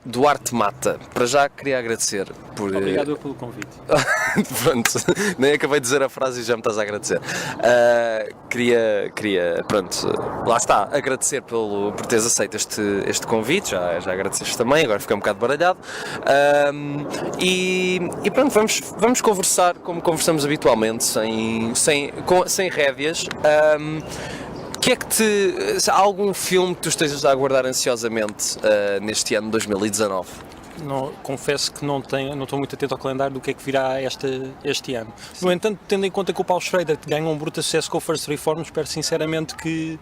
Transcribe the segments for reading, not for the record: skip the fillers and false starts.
Duarte Mata, para já queria agradecer por... Obrigado pelo convite. Pronto, nem acabei de dizer a frase e já me estás a agradecer. Queria, pronto, lá está, agradecer por teres aceito este convite, já agradeceste também, agora fiquei um bocado baralhado. E pronto, vamos conversar como conversamos habitualmente, sem rédeas. Há algum filme que tu estejas a aguardar ansiosamente neste ano de 2019? Não, confesso que não estou muito atento ao calendário do que é que virá este ano. Sim. No entanto, tendo em conta que o Paul Schrader ganhou um bruto sucesso com o First Reform, espero sinceramente que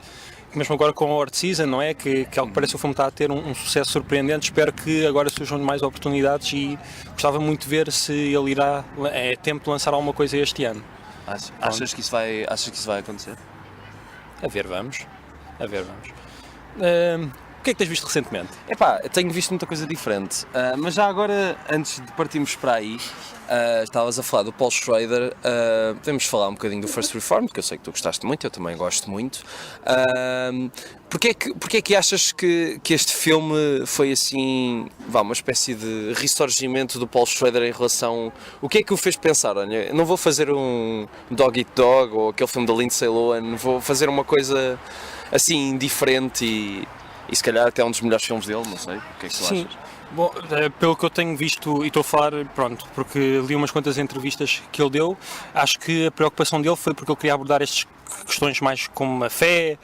mesmo agora com a Award Season, não é? Que ao que parece o filme está a ter um sucesso surpreendente. Espero que agora surjam mais oportunidades e gostava muito de ver se ele irá, é tempo de lançar alguma coisa este ano. Achas que isso vai acontecer? A ver, vamos. O que é que tens visto recentemente? Tenho visto muita coisa diferente, mas já agora, antes de partirmos para aí, estavas a falar do Paul Schrader, podemos falar um bocadinho do First Reform, porque eu sei que tu gostaste muito, eu também gosto muito. Porquê é que achas que este filme foi assim, uma espécie de ressurgimento do Paul Schrader em relação... O que é que o fez pensar, olha, não vou fazer um Dog Eat Dog ou aquele filme da Lindsay Lohan, vou fazer uma coisa assim diferente e se calhar até um dos melhores filmes dele, não sei, o que é que tu achas? Bom, pelo que eu tenho visto, e estou a falar, pronto, porque li umas quantas entrevistas que ele deu, acho que a preocupação dele foi porque ele queria abordar estas questões mais como a fé,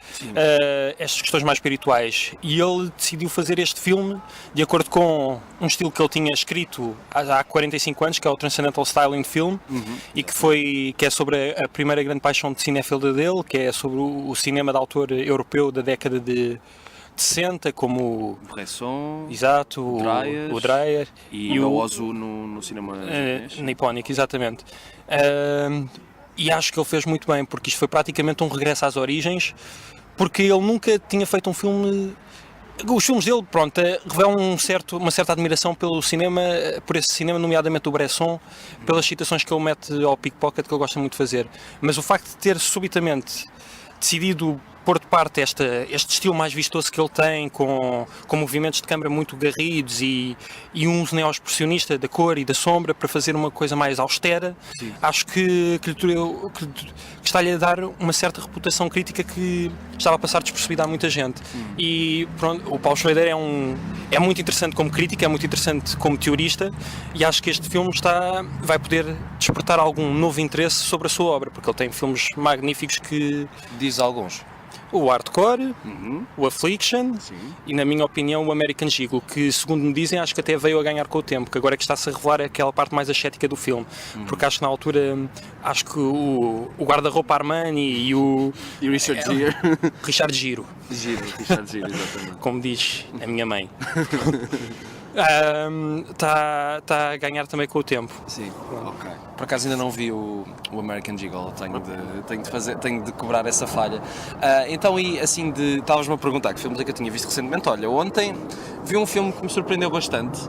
estas questões mais espirituais, e ele decidiu fazer este filme de acordo com um estilo que ele tinha escrito há 45 anos, que é o Transcendental Styling Film, e que é sobre a primeira grande paixão de cinéfilo dele, que é sobre o cinema de autor europeu da década de 60, como o Bresson, exato, o Dreyer e o Ozu no cinema nipónico, exatamente. E acho que ele fez muito bem, porque isto foi praticamente um regresso às origens, porque ele nunca tinha feito um filme... Os filmes dele, pronto, revelam uma certa admiração pelo cinema, por esse cinema, nomeadamente o Bresson, pelas citações que ele mete ao Pickpocket, que ele gosta muito de fazer. Mas o facto de ter subitamente decidido pôr de parte este estilo mais vistoso que ele tem, com movimentos de câmara muito garridos e um neo-expressionista da cor e da sombra para fazer uma coisa mais austera, acho que está-lhe a dar uma certa reputação crítica que estava a passar despercebida a muita gente. E pronto, o Paul Schrader é muito interessante como crítico, é muito interessante como teorista, e acho que este filme vai poder despertar algum novo interesse sobre a sua obra, porque ele tem filmes magníficos que... Diz alguns. O Hardcore, o Affliction e, na minha opinião, o American Gigolo, que, segundo me dizem, acho que até veio a ganhar com o tempo, que agora é que está-se a revelar aquela parte mais ascética do filme, porque acho que na altura, o guarda-roupa Armani e o... E Richard Gere. Richard Giro, exatamente. como diz a minha mãe. Está a ganhar também com o tempo. Sim, ok. Por acaso ainda não vi o American Gigolo, tenho de cobrar essa falha. Então, e assim, estavas-me a perguntar que filmes é que eu tinha visto recentemente. Olha, ontem vi um filme que me surpreendeu bastante,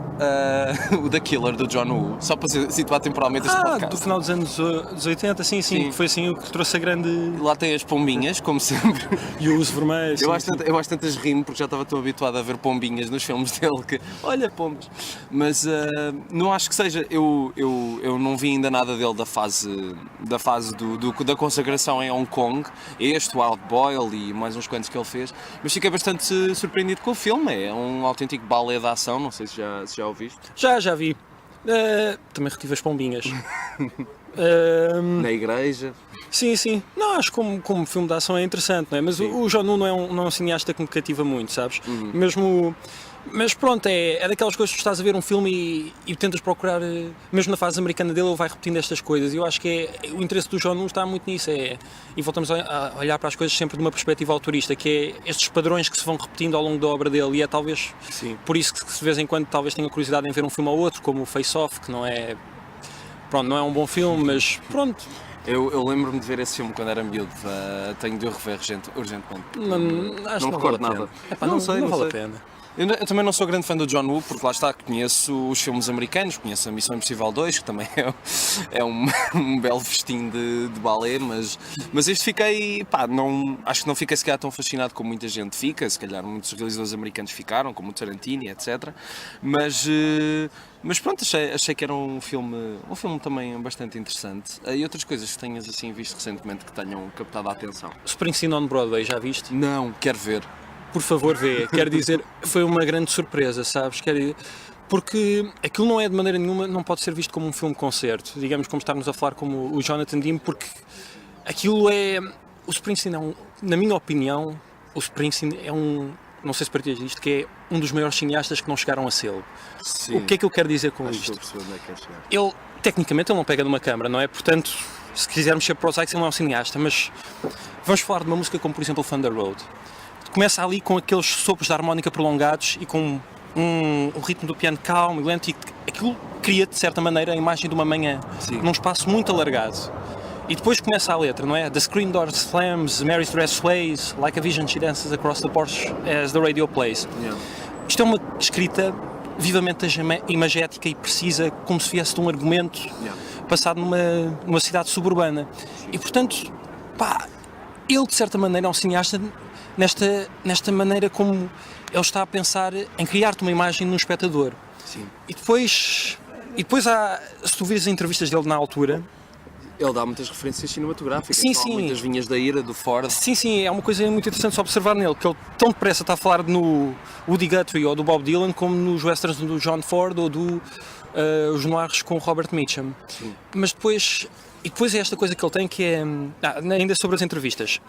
o The Killer, do John Woo, só para situar temporalmente este podcast. Do final dos anos 80, sim. Que foi assim o que trouxe a grande... Lá tem as pombinhas, como sempre. E o uso vermelho. Eu às tantas rimo, porque já estava tão habituado a ver pombinhas nos filmes dele, que, olha, pombas. Mas não acho que seja, eu não vi ainda nada dele da fase da consagração em Hong Kong, o Wild Boyle e mais uns quantos que ele fez, mas fiquei bastante surpreendido com o filme. É um autêntico balé de ação, não sei se já ouviste. Já vi. Também retive as pombinhas. Na igreja. Sim. Não, acho que como filme de ação é interessante, não é? Mas o John Woo não é um cineasta que me cativa muito, sabes? Mas pronto, é daquelas coisas que tu estás a ver um filme e tentas procurar, mesmo na fase americana dele, ele vai repetindo estas coisas, e eu acho que o interesse do John Woo está muito nisso, e voltamos a olhar para as coisas sempre de uma perspectiva autorista, que é estes padrões que se vão repetindo ao longo da obra dele, e é talvez por isso que de vez em quando talvez tenha curiosidade em ver um filme ou outro, como o Face Off, que não é um bom filme, mas pronto. Eu lembro-me de ver esse filme quando era miúdo, tenho de o rever urgentemente. Não me recordo nada. Não vale a pena. Eu também não sou grande fã do John Woo, porque lá está, conheço os filmes americanos, conheço a Missão Impossível 2, que também é um belo festim de balé, mas este fiquei, pá, acho que não fiquei sequer tão fascinado como muita gente fica, se calhar muitos realizadores americanos ficaram, como o Tarantino, etc. Mas pronto, achei que era um filme também bastante interessante. E outras coisas que tenhas assim visto recentemente que tenham captado a atenção? Springsteen on Broadway, já viste? Não, quero ver. Por favor, vê. Quero dizer, foi uma grande surpresa, sabes? Porque aquilo não é de maneira nenhuma, não pode ser visto como um filme-concerto, digamos, como estarmos a falar como o Jonathan Demme, porque aquilo é... O Springsteen na minha opinião, o Springsteen é não sei se partilhas disto, que é um dos maiores cineastas que não chegaram a ser. Sim. O que é que eu quero dizer com isto? Ele, tecnicamente, ele não pega numa câmara, não é? Portanto, se quisermos ser prosaicos, ele não é um cineasta, mas vamos falar de uma música como, por exemplo, Thunder Road. Começa ali com aqueles sopros de harmónica prolongados e com o ritmo do piano calmo e lento, e aquilo cria, de certa maneira, a imagem de uma manhã, num espaço muito alargado. E depois começa a letra, não é? The screen door slams, Mary's dress sways, like a vision she dances across the porch as the radio plays. Yeah. Isto é uma escrita vivamente imagética e precisa, como se viesse de um argumento passado numa cidade suburbana. E, portanto, pá, ele, de certa maneira, é um cineasta nesta maneira como ele está a pensar em criar-te uma imagem num espectador. Sim. E depois se tu vires as entrevistas dele na altura... Ele dá muitas referências cinematográficas, sim. muitas vinhas da ira, do Ford. Sim, é uma coisa muito interessante de observar nele, que ele tão depressa está a falar no Woody Guthrie ou do Bob Dylan, como nos westerns do John Ford ou os noirs com o Robert Mitchum. Sim. Mas depois é esta coisa que ele tem, que é... ainda sobre as entrevistas.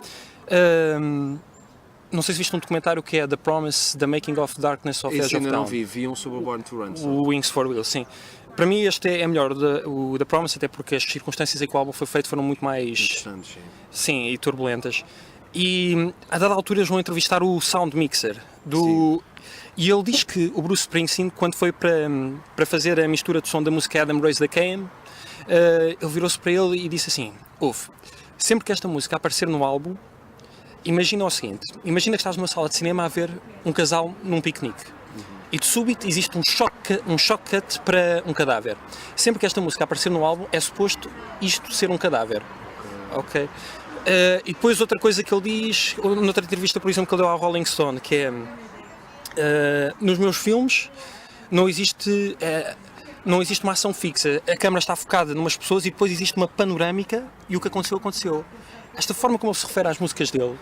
Não sei se viste um documentário que é The Promise, The Making of Darkness of Edge of ainda Town. não vi um sobre o Born to Run. O Wings for Wheels, sim. Para mim este é melhor, o The Promise, até porque as circunstâncias em que o álbum foi feito foram muito mais... Sim, e turbulentas. E a dada altura eles vão entrevistar o Sound Mixer e ele diz que o Bruce Springsteen, quando foi para fazer a mistura de som da música Adam Raise the Cain, ele virou-se para ele e disse assim: ouve, sempre que esta música aparecer no álbum, imagina o seguinte, imagina que estás numa sala de cinema a ver um casal num piquenique. E de súbito existe um shock cut para um cadáver. Sempre que esta música aparecer no álbum, é suposto isto ser um cadáver. Ok? E depois outra coisa que ele diz, noutra entrevista, por exemplo, que ele deu à Rolling Stone, que é nos meus filmes não existe uma ação fixa. A câmara está focada numas pessoas e depois existe uma panorâmica e o que aconteceu. Esta forma como ele se refere às músicas dele,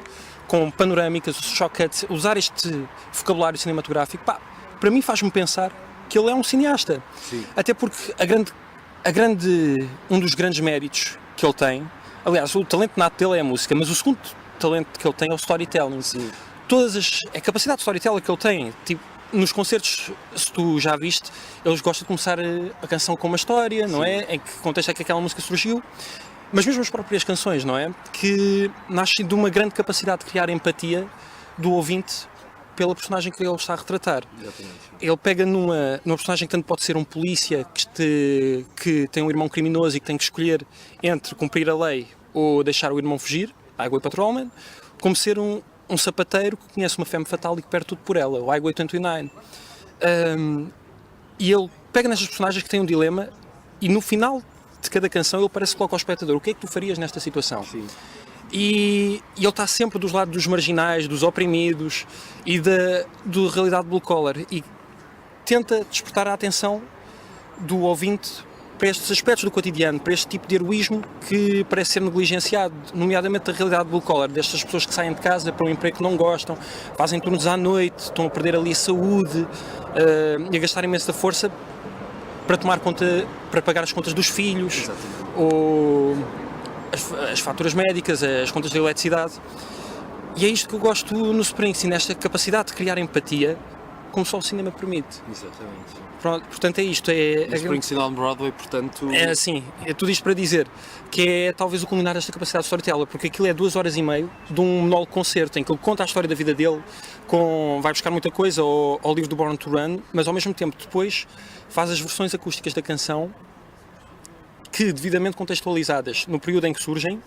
com panorâmicas, shock cuts, usar este vocabulário cinematográfico, para mim faz-me pensar que ele é um cineasta. Sim. Até porque um dos grandes méritos que ele tem, aliás, o talento nato dele é a música, mas o segundo talento que ele tem é o storytelling. Sim. A capacidade de storytelling que ele tem, tipo, nos concertos, se tu já viste, eles gostam de começar a canção com uma história, não é? Em que contexto é que aquela música surgiu. Mas mesmo as próprias canções, não é? Que nascem de uma grande capacidade de criar empatia do ouvinte pela personagem que ele está a retratar. Exatamente. Ele pega numa personagem que tanto pode ser um polícia que tem um irmão criminoso e que tem que escolher entre cumprir a lei ou deixar o irmão fugir, Highway Patrolman, como ser um sapateiro que conhece uma femme fatal e que perde tudo por ela, o Highway 29. E ele pega nestas personagens que têm um dilema e no final de cada canção ele parece que coloca ao espectador: o que é que tu farias nesta situação? Sim. E ele está sempre dos lados dos marginais, dos oprimidos e da realidade blue collar, e tenta despertar a atenção do ouvinte para estes aspectos do cotidiano, para este tipo de heroísmo que parece ser negligenciado, nomeadamente da realidade blue collar, destas pessoas que saem de casa para um emprego que não gostam, fazem turnos à noite, estão a perder ali a saúde e a gastar imensa força para tomar conta, para pagar as contas dos filhos. Exatamente. Ou as faturas médicas, as contas de eletricidade. E é isto que eu gosto no Springsteen, esta capacidade de criar empatia, como só o cinema permite. Exatamente. Pronto, portanto é isto. O Springsteen on Broadway, portanto... É assim, é tudo isto para dizer que é talvez o culminar desta capacidade de storyteller, porque aquilo é 2h30 de um monólogo concerto em que ele conta a história da vida dele, vai buscar muita coisa ao livro do Born to Run, mas ao mesmo tempo depois faz as versões acústicas da canção que, devidamente contextualizadas no período em que surgem,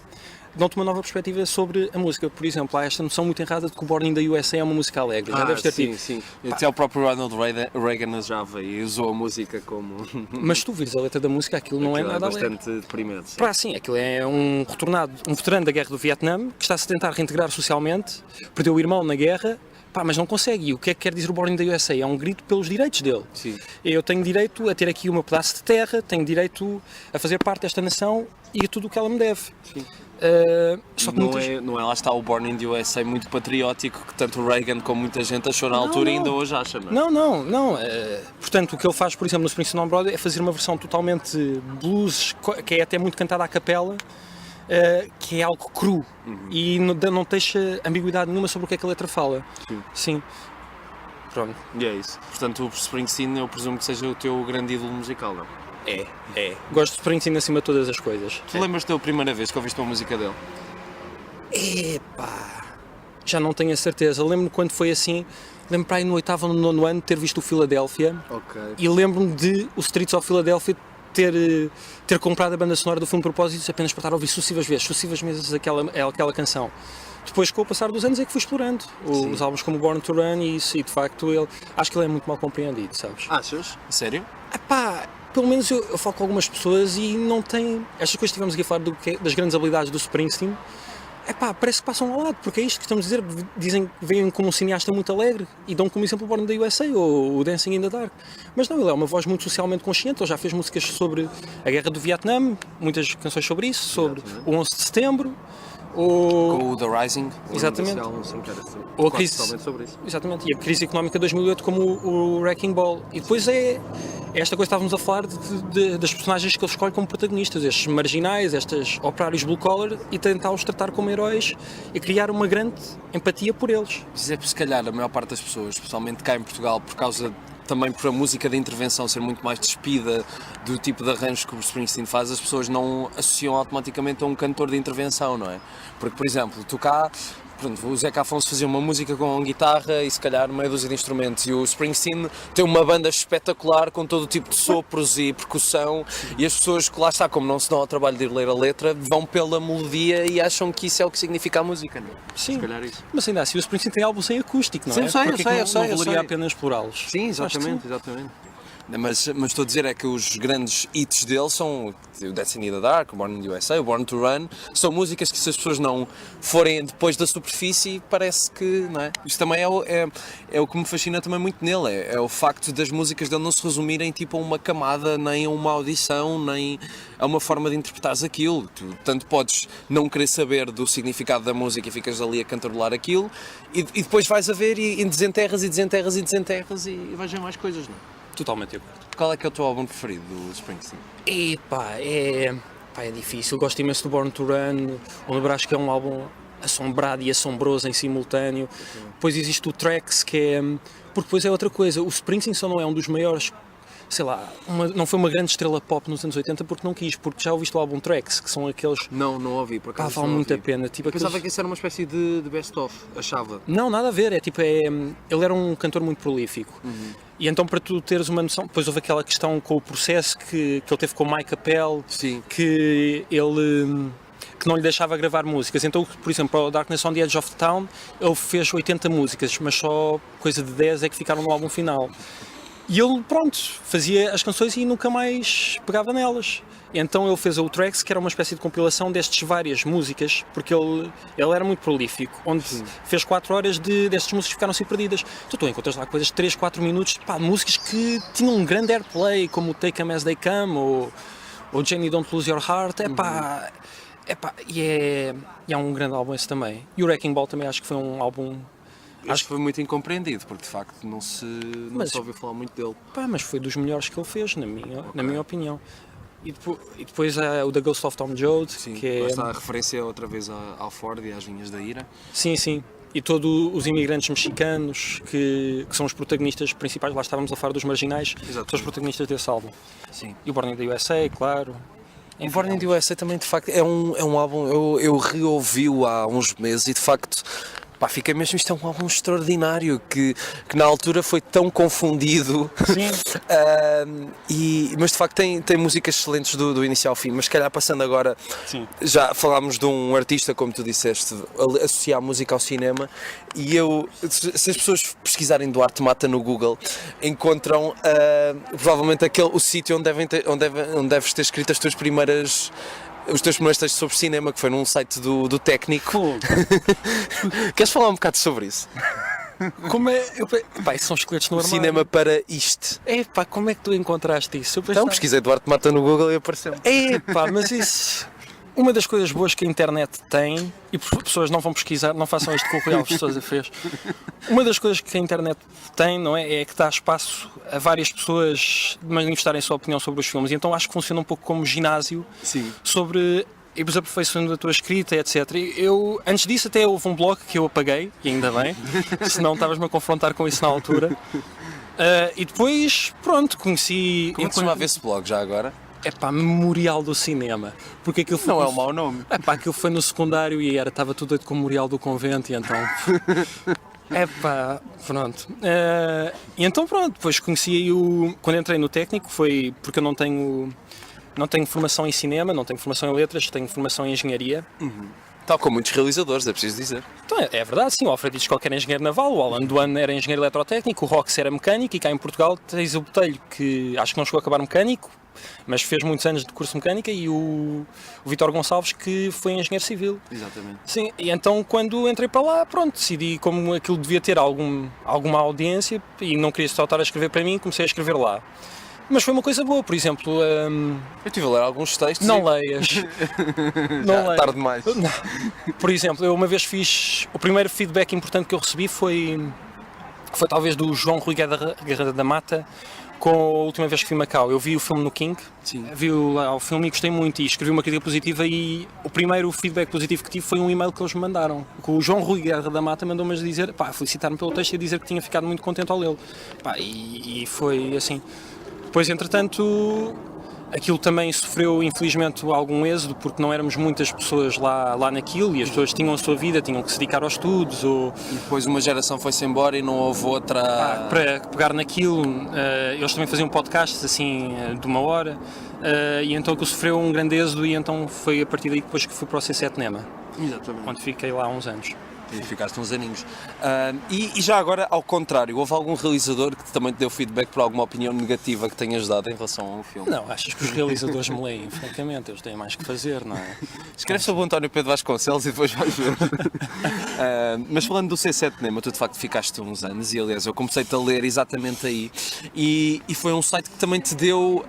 dão-te uma nova perspectiva sobre a música. Por exemplo, há esta noção muito errada de que o Born in the USA é uma música alegre. Já deves ter tido. Sim. Até o próprio Ronald Reagan já veio e usou a música como... Mas se tu vires a letra da música, aquilo não é nada alegre. bastante deprimente. Sim. Pá, sim, aquilo é um veterano da guerra do Vietnã, que está-se a tentar reintegrar socialmente, perdeu o irmão na guerra, pá, mas não consegue. E o que é que quer dizer o Born in the USA? É um grito pelos direitos dele. Sim. Eu tenho direito a ter aqui o meu pedaço de terra, tenho direito a fazer parte desta nação e a tudo o que ela me deve. Sim. Só que não é lá está o Born in the USA muito patriótico que tanto o Reagan como muita gente achou na altura e ainda hoje acha, não é? Não. Portanto, o que ele faz, por exemplo, no Springsteen on Broadway é fazer uma versão totalmente blues, que é até muito cantada à capela, que é algo cru e não deixa ambiguidade nenhuma sobre o que é que a letra fala. Sim. Pronto. E é isso. Portanto, o Springsteen eu presumo que seja o teu grande ídolo musical, não? É. Gosto de Springsteen acima de todas as coisas. Tu lembras-te da primeira vez que ouviste uma música dele? Epá, já não tenho a certeza. Lembro-me quando foi assim, lembro-me para aí no 8º ou no 9º ano de ter visto o Philadelphia. Ok. E lembro-me de o Streets of Philadelphia ter comprado a banda sonora do filme de propósito apenas para estar a ouvir sucessivas vezes aquela canção. Depois, com o passar dos anos, é que fui explorando os álbuns como Born to Run e isso, e de facto acho que ele é muito mal compreendido, sabes? Achas? Sério? Epá, pelo menos eu falo com algumas pessoas e não tem... Estas coisas que estivemos aqui a falar das grandes habilidades do Springsteen, epá, parece que passam ao lado, porque é isto que estamos a dizer, dizem que veem como um cineasta muito alegre e dão como exemplo o Born in the USA ou o Dancing in the Dark. Mas não, ele é uma voz muito socialmente consciente, ele já fez músicas sobre a guerra do Vietnã, muitas canções sobre isso, sobre o 11 de setembro, com o The Rising. Exatamente. Ou a crise sobre isso. Exatamente. E a crise económica de 2008 como o Wrecking Ball. E depois é esta coisa que estávamos a falar das personagens que ele escolhe como protagonistas, estes marginais, estes operários blue collar, e tentá-los tratar como heróis e criar uma grande empatia por eles. Se calhar a maior parte das pessoas, especialmente cá em Portugal, por causa também por a música de intervenção ser muito mais despida do tipo de arranjo que o Springsteen faz, as pessoas não associam automaticamente a um cantor de intervenção, não é? Porque, por exemplo, tu cá, pronto, o Zeca Afonso fazia uma música com guitarra e se calhar meia dúzia de instrumentos, e o Springsteen tem uma banda espetacular com todo o tipo de sopros e percussão, e as pessoas que lá está, como não se dão ao trabalho de ir ler a letra, vão pela melodia e acham que isso é o que significa a música, não é? Sim, se calhar isso. Mas ainda assim o Springsteen tem álbuns em acústico, não é? Sim, eu sei. Não valeria a pena explorá-los? Sim, exatamente. Mas estou a dizer é que os grandes hits dele são o Dancing in the Dark, o Born in the USA, o Born to Run, são músicas que se as pessoas não forem depois da superfície, parece que, não é? Isso também é o que me fascina também muito nele, é o facto das músicas dele não se resumirem tipo a uma camada, nem a uma audição, nem a uma forma de interpretares aquilo. Tu tanto podes não querer saber do significado da música e ficas ali a cantarolar aquilo, e depois vais a ver e desenterras e vais ver mais coisas, não é? Totalmente de acordo. Qual é que é o teu álbum preferido do Springsteen? É difícil. Eu gosto imenso do Born to Run. O Nebraska que é um álbum assombrado e assombroso em simultâneo. Depois existe o Tracks, que é... Porque depois é outra coisa. O Springsteen só não é um dos maiores... Sei lá, não foi uma grande estrela pop nos anos 80 porque não quis, porque já ouviste o álbum Tracks, que são aqueles... Não ouvi, por acaso. Vale muito a pena. Tipo, eu pensava que isso era uma espécie de best-of, achava. Não, nada a ver, ele era um cantor muito prolífico. E então, para tu teres uma noção, depois houve aquela questão com o processo que ele teve com o Mike Appel, que não lhe deixava gravar músicas. Então, por exemplo, para o Darkness on the Edge of the Town, ele fez 80 músicas, mas só coisa de 10 é que ficaram no álbum final. E ele, pronto, fazia as canções e nunca mais pegava nelas. E então ele fez o Tracks, que era uma espécie de compilação destas várias músicas, porque ele era muito prolífico, onde fez 4 horas destas músicas que ficaram assim perdidas. Então tu encontras lá coisas de 3, 4 minutos, músicas que tinham um grande airplay, como o Take Them As They Come, ou Jenny Don't Lose Your Heart, e é um grande álbum esse também. E o Wrecking Ball também acho que foi um álbum... Acho que foi muito incompreendido, porque de facto não se ouviu falar muito dele. Mas foi dos melhores que ele fez, na minha opinião. E depois há o The Ghost of Tom Joad, que é... Está a referência outra vez ao Ford e às Vinhas da Ira. Sim. E todos os imigrantes mexicanos, que são os protagonistas principais, lá estávamos a falar dos marginais, são os protagonistas desse álbum. Sim. E o Born in the USA, claro. O Born in the USA também, de facto, é um álbum, eu reouvi-o há uns meses e de facto... pá, fica mesmo, isto é um álbum extraordinário, que na altura foi tão confundido. Sim. Mas de facto tem músicas excelentes do início ao fim, mas se calhar passando agora, Sim. já falámos de um artista, como tu disseste, associar a música ao cinema, e se as pessoas pesquisarem Duarte Mata no Google, encontram provavelmente o sítio onde deves ter escrito os teus primeiros textos sobre cinema, que foi num site do Técnico. Queres falar um bocado sobre isso? Como é? Pá, isso são esqueletos no armário. Cinema para isto. Pá, como é que tu encontraste isso? Então pesquisei Duarte Mata no Google e apareceu. Pá, mas isso... Uma das coisas boas que a internet tem, e pessoas não vão pesquisar, não façam isto com o Rui Alves de Sousa fez. Uma das coisas que a internet tem, não é? É que dá espaço a várias pessoas manifestarem a sua opinião sobre os filmes. E então acho que funciona um pouco como ginásio. Sim. Sobre irmos aperfeiçoando a tua escrita, etc. Eu, antes disso, até houve um blog que eu apaguei, e ainda bem, senão estavas-me a confrontar com isso na altura. E depois, pronto, conheci... Como é que se chama esse blog já agora? Memorial do Cinema. Porque aquilo foi não é um mau nome. Aquilo foi no secundário e estava tudo doido com o Memorial do Convento, e então... pronto. E então pronto, depois conheci aí quando entrei no Técnico, foi porque eu não tenho formação em cinema, não tenho formação em letras, tenho formação em engenharia. Tal como muitos realizadores, é preciso dizer. Então é verdade, sim, o Alfredo Hitchcock era engenheiro naval, o Alan Duane era engenheiro eletrotécnico, o Rox era mecânico, e cá em Portugal tens o Botelho, que acho que não chegou a acabar mecânico, mas fez muitos anos de curso de mecânica, e o Vítor Gonçalves, que foi engenheiro civil. Exatamente. Sim, e então quando entrei para lá, pronto, decidi como aquilo devia ter alguma audiência e não queria só estar a escrever para mim, comecei a escrever lá. Mas foi uma coisa boa, por exemplo... Eu estive a ler alguns textos. Não leias. Não leias. Tarde demais. Por exemplo, eu uma vez fiz... O primeiro feedback importante que eu recebi foi talvez do João Rui Guerra da Mata, com a última vez que fui a Macau. Eu vi o filme no King, vi lá o filme e gostei muito, e escrevi uma crítica positiva, e o primeiro feedback positivo que tive foi um e-mail que eles me mandaram. O João Rui Guerra da Mata mandou-me dizer, felicitar-me pelo texto e dizer que tinha ficado muito contente ao lê-lo. E foi assim... Depois, entretanto, aquilo também sofreu, infelizmente, algum êxodo, porque não éramos muitas pessoas lá naquilo, e as pessoas tinham a sua vida, tinham que se dedicar aos estudos. E depois uma geração foi-se embora e não houve outra... Para pegar naquilo, eles também faziam podcasts, assim, de 1 hora, e então aquilo sofreu um grande êxodo, e então foi a partir daí depois que fui para o C7 Nema. Exatamente. Onde fiquei lá há uns anos. E ficaste uns aninhos. E já agora, ao contrário, houve algum realizador que também te deu feedback por alguma opinião negativa que tenhas dado em relação ao filme? Não, achas que os realizadores me leem? Francamente, eles têm mais que fazer, não é? Escreve sobre o António Pedro Vasconcelos e depois vais ver. Mas falando do C7 Nema, tu de facto ficaste uns anos, e aliás eu comecei-te a ler exatamente aí, e foi um site que também te deu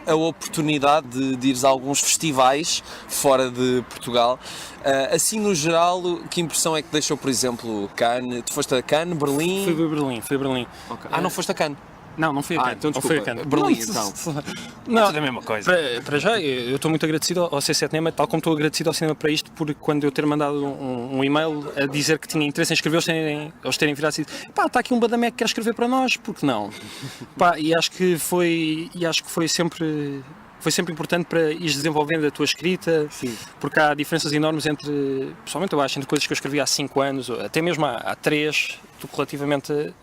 a oportunidade de ires a alguns festivais fora de Portugal. Assim, no geral, que impressão é que deixou, por exemplo, Cannes? Tu foste a Cannes, Berlim? Fui a Berlim. Okay. Não foste a Cannes? Não fui a Cannes. Então desculpa, não fui a Cannes. Berlim, então. Não, tudo a mesma coisa. Para já, eu estou muito agradecido ao C7 Nema, tal como estou agradecido ao cinema para isto, porque quando eu ter mandado um e-mail a dizer que tinha interesse em escrever, eles terem virado assim, está aqui um badamé que quer escrever para nós, porque não? E acho que foi sempre... Foi sempre importante para ir desenvolvendo a tua escrita. Sim. Porque há diferenças enormes pessoalmente eu acho, entre coisas que eu escrevi há 5 anos, ou até mesmo há 3, do que relativamente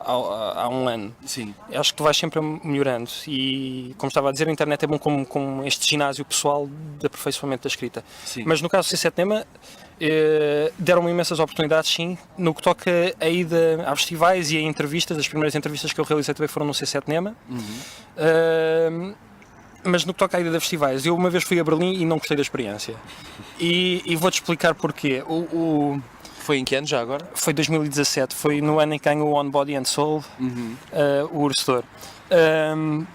há 1 ano. Sim. Acho que tu vais sempre melhorando, e, como estava a dizer, a internet é bom como este ginásio pessoal de aperfeiçoamento da escrita. Sim. Mas no caso do C7 Nema, deram-me imensas oportunidades, sim, no que toca a ida a festivais e a entrevistas. As primeiras entrevistas que eu realizei também foram no C7 Nema. Mas no que toca à ida de festivais, eu uma vez fui a Berlim e não gostei da experiência. E vou-te explicar porquê. Foi em que ano já agora? Foi 2017, foi no ano em que ganhou o On Body and Soul, o Ursador.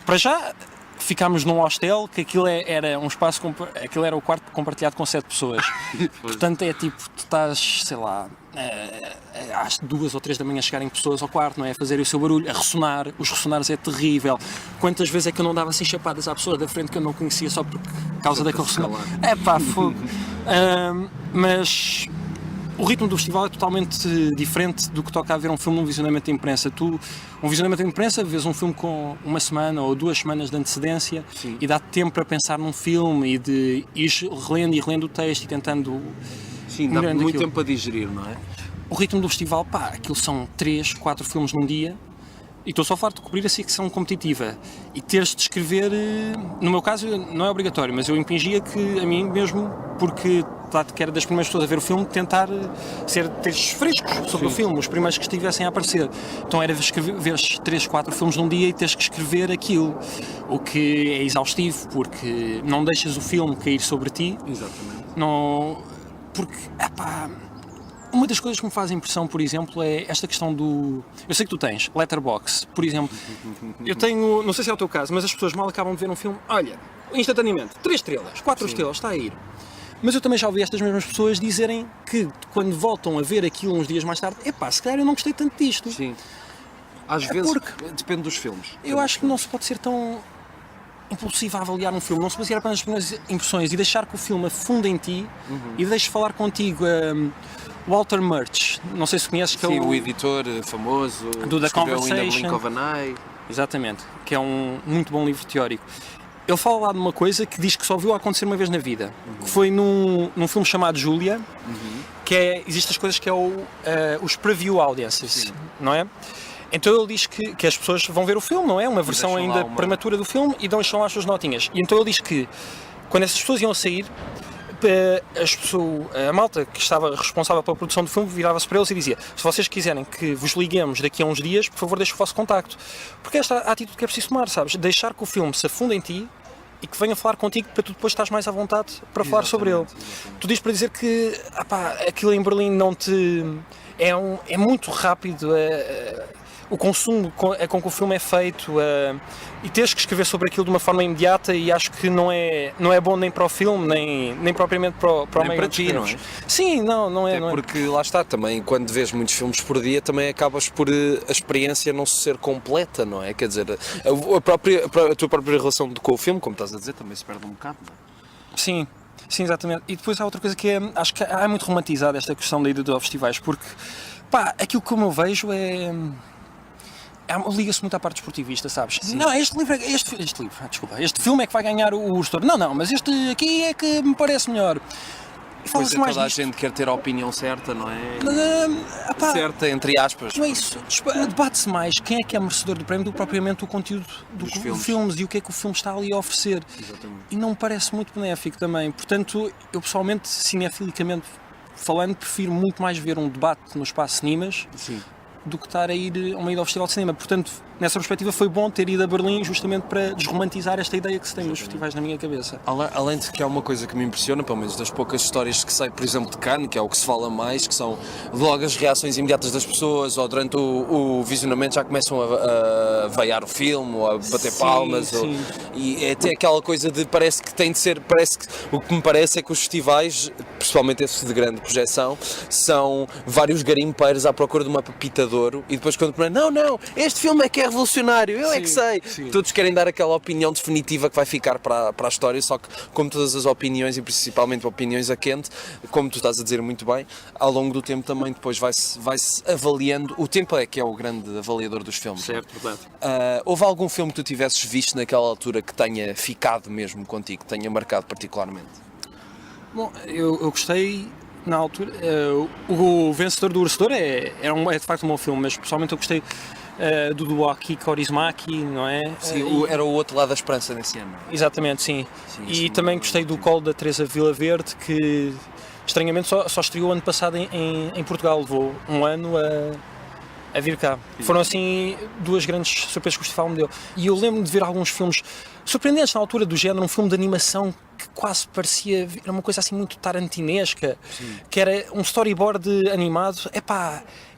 Para já, ficámos num hostel, que aquilo era um espaço, aquilo era o quarto compartilhado com 7 pessoas. Portanto, é tipo, tu estás, sei lá, às 2 ou 3 da manhã chegarem pessoas ao quarto, não é? A fazerem o seu barulho, a ressonar. Os ressonares é terrível. Quantas vezes é que eu não dava assim chapadas à pessoa da frente que eu não conhecia só por causa daquele ressonar? Fogo. Mas o ritmo do festival é totalmente diferente do que toca a ver um filme num visionamento de imprensa. Um visionamento de imprensa, vês um filme com 1 semana ou 2 semanas de antecedência. Sim. E dá-te tempo para pensar num filme e de ir relendo o texto e tentando... Sim, dá muito tempo a digerir, não é? o ritmo do festival, pá, aquilo são 3, 4 filmes num dia. E estou só farto de cobrir a secção competitiva e teres de escrever, no meu caso não é obrigatório, mas eu impingia que a mim mesmo, porque dado que era das primeiras pessoas a ver o filme, tentar ser textos frescos sobre o filme, os primeiros que estivessem a aparecer. Então era ver 3, 4 filmes num dia e teres que escrever aquilo, o que é exaustivo, porque não deixas o filme cair sobre ti. Exatamente. Não, porque, epá, uma das coisas que me faz impressão, por exemplo, é esta questão do... Eu sei que tu tens Letterboxd, por exemplo. Eu tenho, não sei se é o teu caso, mas as pessoas mal acabam de ver um filme, olha, instantaneamente, 3 estrelas, 4 estrelas, está a ir. Mas eu também já ouvi estas mesmas pessoas dizerem que quando voltam a ver aquilo uns dias mais tarde, epá, se calhar eu não gostei tanto disto. Sim. Às vezes, depende dos filmes. Eu acho que não se pode ser tão impulsivo a avaliar um filme, não se basear apenas nas primeiras impressões e deixar que o filme afunde em ti e deixe falar contigo. Walter Murch, não sei se conheces, que Sim, é o editor famoso do The escreveu Conversation. In the Blink of an Eye. Exatamente, que é um muito bom livro teórico. Ele fala lá de uma coisa que diz que só viu acontecer uma vez na vida, que foi num filme chamado Julia, que é, existem as coisas que é os preview audiences, não é? Então ele diz que as pessoas vão ver o filme, não é? Uma versão ainda prematura do filme e deixam lá as suas notinhas. E então ele diz que quando essas pessoas iam a sair, a malta que estava responsável pela produção do filme virava-se para eles e dizia: se vocês quiserem que vos liguemos daqui a uns dias, por favor deixem o vosso contacto. Porque esta é a atitude que é preciso tomar, sabes? Deixar que o filme se afunde em ti e que venha falar contigo para tu depois estás mais à vontade para falar sobre ele. Tu dizes para dizer que aquilo em Berlim não te... É muito rápido o consumo com que o filme é feito e teres que escrever sobre aquilo de uma forma imediata, e acho que não é bom nem para o filme, nem propriamente para o meio para ti, não é? Sim, não é. Porque lá está, também quando vês muitos filmes por dia também acabas por a experiência não ser completa, não é? Quer dizer, a tua própria relação com o filme, como estás a dizer, também se perde um bocado, não é? Sim, exatamente. E depois há outra coisa que acho que é muito romantizada esta questão da ida aos festivais, porque aquilo que eu vejo liga-se muito à parte esportivista, sabes? Sim. Não, este filme é que vai ganhar o Oscar. Não, mas este aqui é que me parece melhor. Pois toda a gente quer ter a opinião certa, não é? Certa, entre aspas. Não é isso. Debate-se mais quem é que é merecedor do prémio do que propriamente o conteúdo dos filmes e o que é que o filme está ali a oferecer. Exatamente. E não me parece muito benéfico também. Portanto, eu pessoalmente, cinefilicamente falando, prefiro muito mais ver um debate no espaço cinemas. Sim. Do que estar a ir a uma ida ao Festival de Cinema. Portanto, nessa perspectiva foi bom ter ido a Berlim justamente para desromantizar esta ideia que se tem dos festivais na minha cabeça. Além de que há uma coisa que me impressiona, pelo menos das poucas histórias que sei, por exemplo, de Cannes, que é o que se fala mais, que são logo as reações imediatas das pessoas, ou durante o visionamento já começam a veiar o filme, ou a bater palmas, e é até aquela coisa de parece que tem de ser, o que me parece é que os festivais, principalmente esses de grande projeção, são vários garimpeiros à procura de uma pepita de ouro, e depois quando não, este filme é que é revolucionário, eu é que sei. Sim. Todos querem dar aquela opinião definitiva que vai ficar para a história, só que como todas as opiniões, e principalmente opiniões a quente, como tu estás a dizer muito bem, ao longo do tempo também depois vai-se avaliando. O tempo é que é o grande avaliador dos filmes. Certo, verdade. Houve algum filme que tu tivesses visto naquela altura que tenha ficado mesmo contigo, que tenha marcado particularmente? Bom, eu gostei na altura. O Vencedor do Vencedor é de facto um bom filme, mas pessoalmente eu gostei do Duaki Kaurismäki, não é? Sim, era o outro lado da esperança nesse ano. Exatamente, sim. E também gostei do Colo da Teresa Vilaverde, que estranhamente só estreou ano passado em Portugal, levou um ano a vir cá. Foram assim duas grandes surpresas que o festival me deu. E eu lembro-me de ver alguns filmes surpreendentes na altura do género, um filme de animação que quase parecia, era uma coisa assim muito tarantinesca, que era um storyboard animado.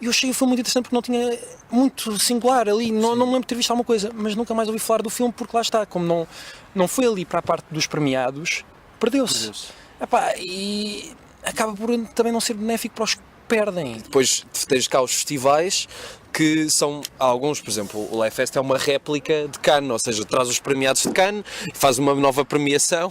Eu achei o filme muito interessante porque não tinha muito singular ali, não me lembro de ter visto alguma coisa, mas nunca mais ouvi falar do filme porque lá está, como não foi ali para a parte dos premiados, perdeu-se. E acaba por também não ser benéfico para os que perdem. Depois tens cá os festivais que são alguns, por exemplo, o Live Fest é uma réplica de Cannes, ou seja, traz os premiados de Cannes, faz uma nova premiação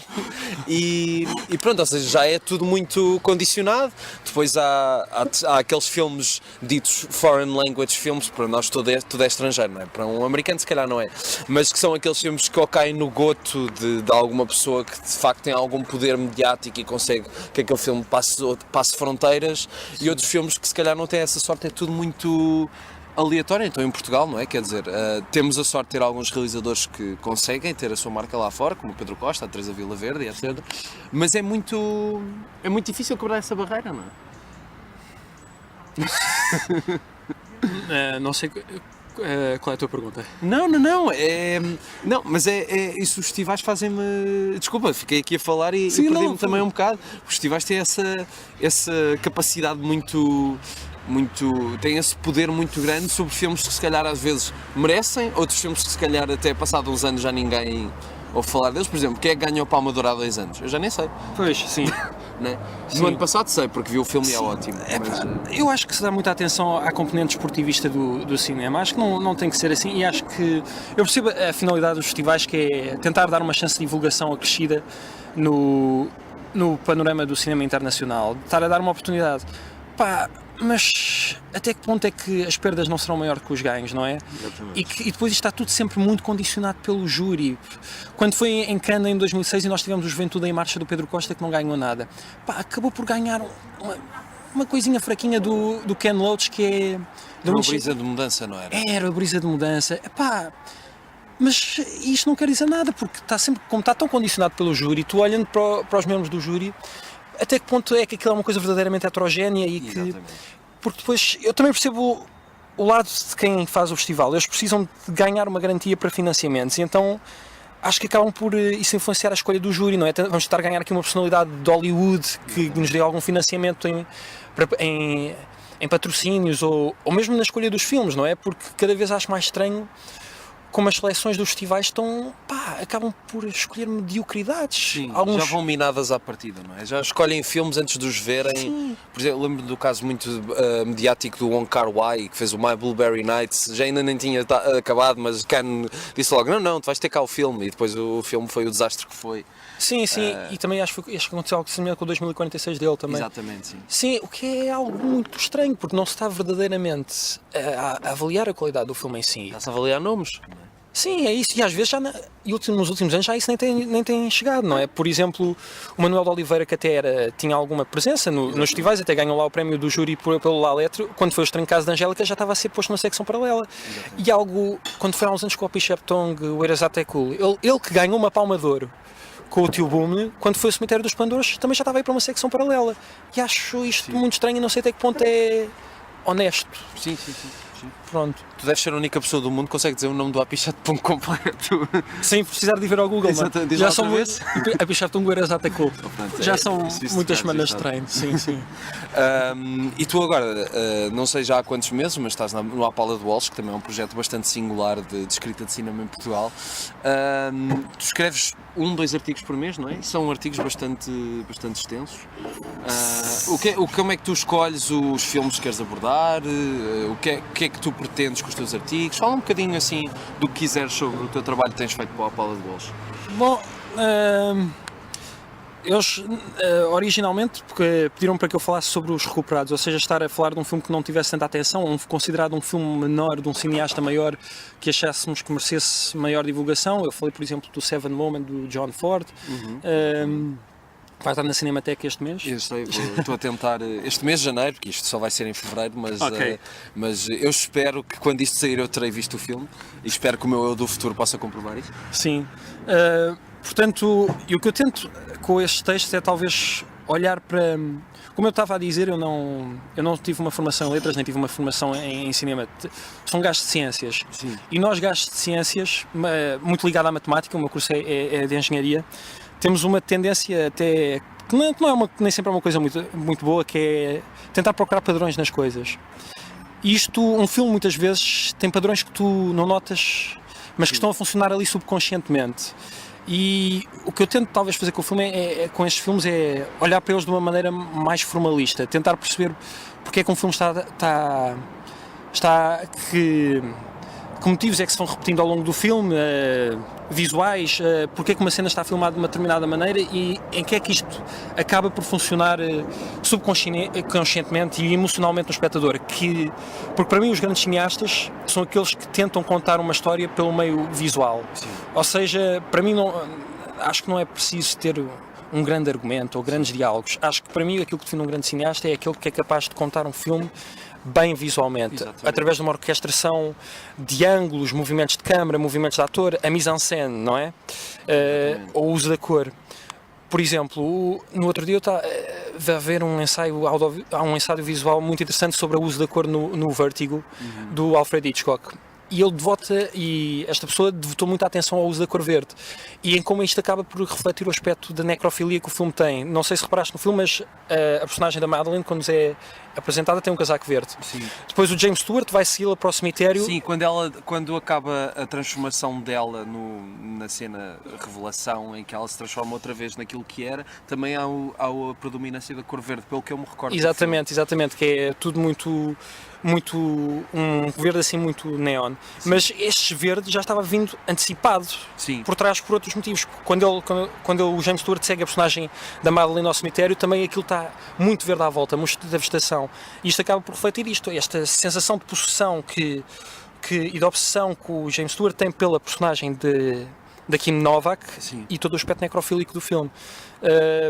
e pronto, ou seja, já é tudo muito condicionado. Depois há aqueles filmes ditos foreign language films, para nós tudo é estrangeiro, não é? Para um americano se calhar não é, mas que são aqueles filmes que caem no goto de alguma pessoa que de facto tem algum poder mediático e consegue que aquele filme passe fronteiras, e outros filmes que se calhar não têm essa sorte, é tudo muito aleatório. Então em Portugal, não é? Quer dizer, temos a sorte de ter alguns realizadores que conseguem ter a sua marca lá fora, como o Pedro Costa, a Teresa Vilaverde, etc. Mas é muito difícil quebrar essa barreira, não é? Não sei qual é a tua pergunta. Não, mas é isso, os festivais fazem-me... Desculpa, fiquei aqui a falar e perdi-me também um bocado. Os festivais têm essa capacidade têm esse poder muito grande sobre filmes que se calhar às vezes merecem, outros filmes que se calhar até passado uns anos já ninguém ouve falar deles. Por exemplo, quem é que ganhou o Palma de Ouro há 2 anos? Eu já nem sei. Pois, sim. Né? No ano passado sei, porque vi o filme e é ótimo. Eu acho que se dá muita atenção à componente esportivista do cinema. Acho que não tem que ser assim, e acho que eu percebo a finalidade dos festivais, que é tentar dar uma chance de divulgação acrescida no panorama do cinema internacional, estar a dar uma oportunidade. Mas até que ponto é que as perdas não serão maiores que os ganhos, não é? E depois isto está tudo sempre muito condicionado pelo júri. Quando foi em Cannes em 2006 e nós tivemos o Juventude em Marcha do Pedro Costa, que não ganhou nada, acabou por ganhar uma coisinha fraquinha do Ken Loach, que é... Uma brisa de mudança, não era? Era a brisa de mudança. Mas isto não quer dizer nada, porque está sempre, como está tão condicionado pelo júri, tu olhando para os membros do júri, até que ponto é que aquilo é uma coisa verdadeiramente heterogénea e que... Exatamente. Porque depois, eu também percebo o lado de quem faz o festival. Eles precisam de ganhar uma garantia para financiamentos, e então acho que acabam por isso influenciar a escolha do júri, não é? Vamos tentar ganhar aqui uma personalidade de Hollywood que nos dê algum financiamento em patrocínios, ou mesmo na escolha dos filmes, não é? Porque cada vez acho mais estranho como as seleções dos festivais acabam por escolher mediocridades. Sim, já vão minadas à partida, não é? Já escolhem filmes antes de os verem. Sim. Por exemplo, lembro do caso muito mediático do Wong Kar-wai, que fez o My Blueberry Nights, já ainda nem tinha acabado, mas Cannes disse logo, não, tu vais ter cá o filme, e depois o filme foi o desastre que foi. Sim, e também acho que aconteceu algo semelhante com o 2046 dele também. Exatamente, sim. Sim, o que é algo muito estranho, porque não se está verdadeiramente a avaliar a qualidade do filme em si. Está-se a avaliar nomes. Sim, é isso, e às vezes nos últimos anos já isso nem tem chegado, não é? Por exemplo, o Manuel de Oliveira, que até tinha alguma presença nos festivais, até ganhou lá o prémio do júri pelo La Lettre, quando foi o Estranho Caso de Angélica já estava a ser posto na secção paralela. Exatamente. E quando foi há uns anos com o Picheptong, o Erazate Cool, ele que ganhou uma Palma de Ouro com o Tio Boom, quando foi o Cemitério dos Pandores, também já estava aí para uma secção paralela. E acho isto muito estranho e não sei até que ponto é honesto. Sim. Pronto. Tu deves ser a única pessoa do mundo que consegue dizer o nome do Apichat.com completo. Sem precisar de vir ao Google, mas já são Apichat.com era exato. Já são muitas semanas de treino. Sim. E tu agora, não sei já há quantos meses, mas estás no A Pala de Walsh, que também é um projeto bastante singular de escrita de cinema em Portugal. Tu escreves 2 artigos por mês, não é? São artigos bastante extensos. Como é que tu escolhes os filmes que queres abordar? O que é que tu pretendes com os teus artigos? Fala um bocadinho assim do que quiseres sobre o teu trabalho que tens feito para a Pala de Walsh. Bom, eles originalmente pediram para que eu falasse sobre os recuperados, ou seja, estar a falar de um filme que não tivesse tanta atenção, considerado um filme menor, de um cineasta maior, que achássemos que merecesse maior divulgação. Eu falei, por exemplo, do Seven Moment, do John Ford. Vai estar na Cinemateca este mês? Estou a tentar, este mês de janeiro, porque isto só vai ser em fevereiro, mas eu espero que quando isto sair eu terei visto o filme, e espero que o meu eu do futuro possa comprovar isso. Sim. Portanto, e o que eu tento com estes textos é talvez olhar para... Como eu estava a dizer, eu não tive uma formação em letras, nem tive uma formação em cinema. São gastos de ciências. Sim. E nós, gastos de ciências, muito ligado à matemática, o meu curso é de engenharia, temos uma tendência até, que nem sempre é uma coisa muito boa, que é tentar procurar padrões nas coisas. E um filme muitas vezes tem padrões que tu não notas, mas que estão a funcionar ali subconscientemente. E o que eu tento talvez fazer com o filme com estes filmes é olhar para eles de uma maneira mais formalista, tentar perceber porque é que um filme está que motivos é que se vão repetindo ao longo do filme, visuais, porque é que uma cena está filmada de uma determinada maneira e em que é que isto acaba por funcionar subconscientemente e emocionalmente no espectador. Porque para mim os grandes cineastas são aqueles que tentam contar uma história pelo meio visual. Sim. Ou seja, para mim acho que não é preciso ter um grande argumento ou grandes diálogos. Acho que para mim aquilo que define um grande cineasta é aquele que é capaz de contar um filme bem visualmente, exatamente, através de uma orquestração de ângulos, movimentos de câmara, movimentos de ator, a mise-en-scène, não é? O uso da cor. Por exemplo, no outro dia vai haver um ensaio visual muito interessante sobre o uso da cor no Vértigo, do Alfred Hitchcock. E esta pessoa devotou muita atenção ao uso da cor verde e em como isto acaba por refletir o aspecto da necrofilia que o filme tem. Não sei se reparaste no filme, mas a personagem da Madeleine, quando nos é apresentada, tem um casaco verde. Sim. Depois o James Stewart vai segui-la para o cemitério. Sim, quando acaba a transformação dela na cena revelação, em que ela se transforma outra vez naquilo que era, também há a predominância da cor verde, pelo que eu me recordo. Exatamente, que é tudo muito um verde assim muito neon. Sim. Mas este verde já estava vindo antecipado. Sim. Por trás por outros motivos. Quando o James Stewart segue a personagem da Madeleine ao cemitério, também aquilo está muito verde à volta, muito da vegetação. E isto acaba por refletir esta sensação de possessão e de obsessão que o James Stewart tem pela personagem da Kim Novak. Sim. E todo o aspecto necrofílico do filme.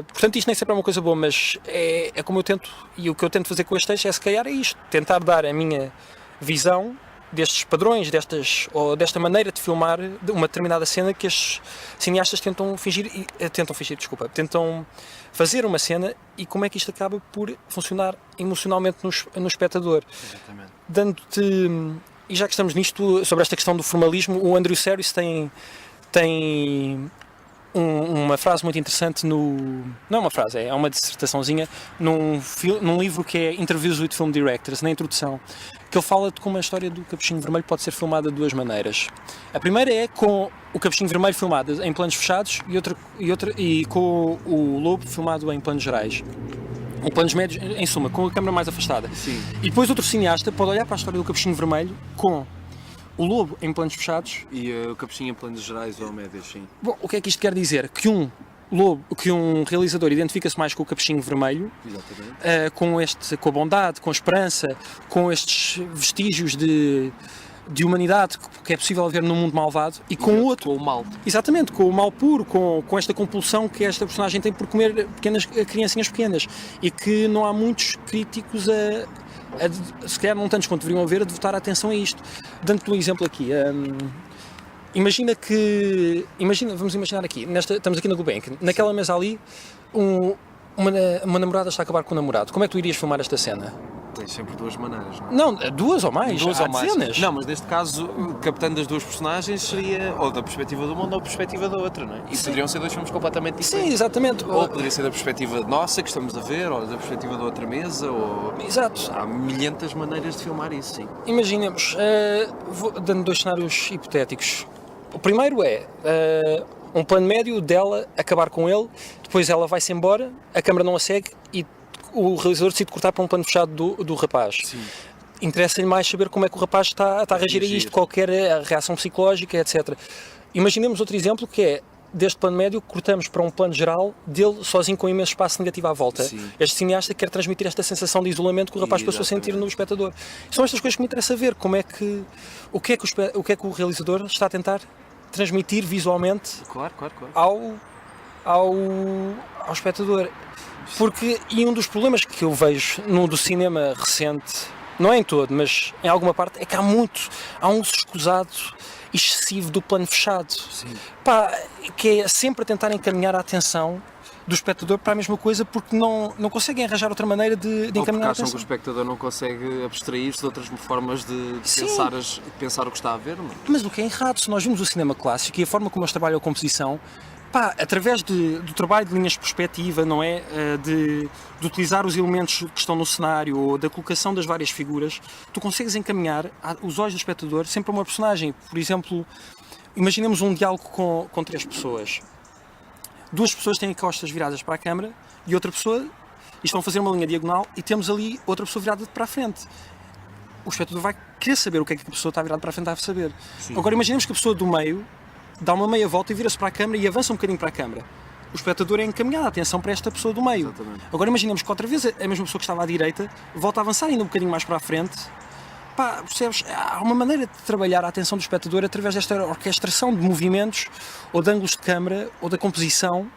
Portanto, isto nem sempre é uma coisa boa, mas é como eu tento, e o que eu tento fazer com este texto é, se calhar, é isto, tentar dar a minha visão destes padrões, desta maneira de filmar uma determinada cena que estes cineastas tentam fazer uma cena, e como é que isto acaba por funcionar emocionalmente no espectador. Exatamente. Dando-te, e já que estamos nisto, sobre esta questão do formalismo, o Andrew Serres tem uma frase muito interessante não é uma frase, é uma dissertaçãozinha num livro que é Interviews with Film Directors, na introdução, que ele fala de como a história do Capuchinho Vermelho pode ser filmada de duas maneiras. A primeira é com o Capuchinho Vermelho filmado em planos fechados e com o Lobo filmado em planos gerais. Em planos médios, em suma, com a câmera mais afastada. Sim. E depois outro cineasta pode olhar para a história do Capuchinho Vermelho com o Lobo em planos fechados e o Capuchinho em planos gerais ou médios, sim. Bom, o que é que isto quer dizer? Que um realizador identifica-se mais com o Capuchinho Vermelho, com a bondade, com a esperança, com estes vestígios de humanidade que é possível haver num mundo malvado, e com o outro, com o mal. Exatamente, com o mal puro, com esta compulsão que esta personagem tem por comer criancinhas pequenas, e que não há muitos críticos se calhar não tantos quanto deveriam haver, a devotar atenção a isto. Dando-te um exemplo aqui, vamos imaginar aqui, estamos aqui na Gulbenkian, naquela mesa ali, uma namorada está a acabar com o namorado. Como é que tu irias filmar esta cena? Tens sempre duas maneiras, não é? Não, duas ou mais, dezenas. Não, mas neste caso, captando as duas personagens, seria ou da perspectiva de uma ou da perspectiva da outra, não é? E poderiam ser dois filmes completamente diferentes. Sim, exatamente. Ou poderia ser da perspectiva nossa, que estamos a ver, ou da perspectiva da outra mesa, ou... Exato. Há milhentas maneiras de filmar isso, sim. Imaginemos, dando dois cenários hipotéticos. O primeiro é um plano médio dela acabar com ele, depois ela vai-se embora, a câmara não a segue e o realizador decide cortar para um plano fechado do rapaz. Sim. Interessa-lhe mais saber como é que o rapaz está a reagir a isto, qualquer reação psicológica, etc. Imaginemos outro exemplo, que é, deste plano médio, cortamos para um plano geral dele sozinho com um imenso espaço negativo à volta. Sim. Este cineasta quer transmitir esta sensação de isolamento que o rapaz passou a sentir no espectador. São estas coisas que me interessa ver, o que é que o realizador está a tentar transmitir visualmente ao espectador. Porque, e um dos problemas que eu vejo do cinema recente, não é em todo, mas em alguma parte, é que há um uso escusado excessivo do plano fechado. Sim. Que é sempre a tentar encaminhar a atenção do espectador para a mesma coisa, porque não conseguem arranjar outra maneira de encaminhar a atenção. Ou porque acham que o espectador não consegue abstrair-se de outras formas de pensar o que está a ver, não? Mas o que é errado, se nós vimos o cinema clássico e a forma como eles trabalham a composição, através do trabalho de linhas de perspectiva, não é? De utilizar os elementos que estão no cenário, ou da colocação das várias figuras, tu consegues encaminhar os olhos do espectador sempre a uma personagem. Por exemplo, imaginemos um diálogo com três pessoas. Duas pessoas têm costas viradas para a câmara e outra pessoa, e estão a fazer uma linha diagonal, e temos ali outra pessoa virada para a frente. o espectador vai querer saber o que é que a pessoa está virada para a frente a saber. Agora imaginemos que a pessoa do meio dá uma meia volta e vira-se para a câmara e avança um bocadinho para a câmara. O espectador é encaminhado a atenção para esta pessoa do meio. Exatamente. Agora imaginemos que outra vez a mesma pessoa que estava à direita volta a avançar ainda um bocadinho mais para a frente. Pá, percebes? Há uma maneira de trabalhar a atenção do espectador através desta orquestração de movimentos ou de ângulos de câmara ou da composição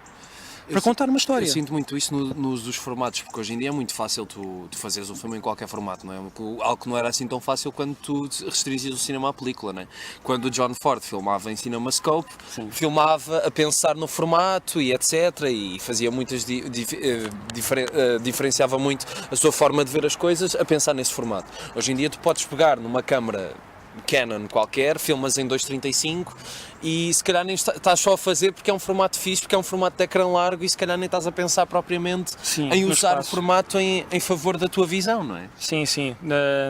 para contar uma história. Eu sinto muito isso no uso dos formatos, porque hoje em dia é muito fácil tu fazeres um filme em qualquer formato, não é? Algo que não era assim tão fácil quando tu restringias o cinema à película, não é? Quando o John Ford filmava em CinemaScope, filmava a pensar no formato e etc. E fazia muitas. Diferenciava muito a sua forma de ver as coisas a pensar nesse formato. Hoje em dia tu podes pegar numa câmara Canon qualquer, filmas em 2.35 e se calhar nem estás só a fazer porque é um formato fixe, porque é um formato de ecrã largo e se calhar nem estás a pensar propriamente em usar o formato em favor da tua visão, não é? Sim,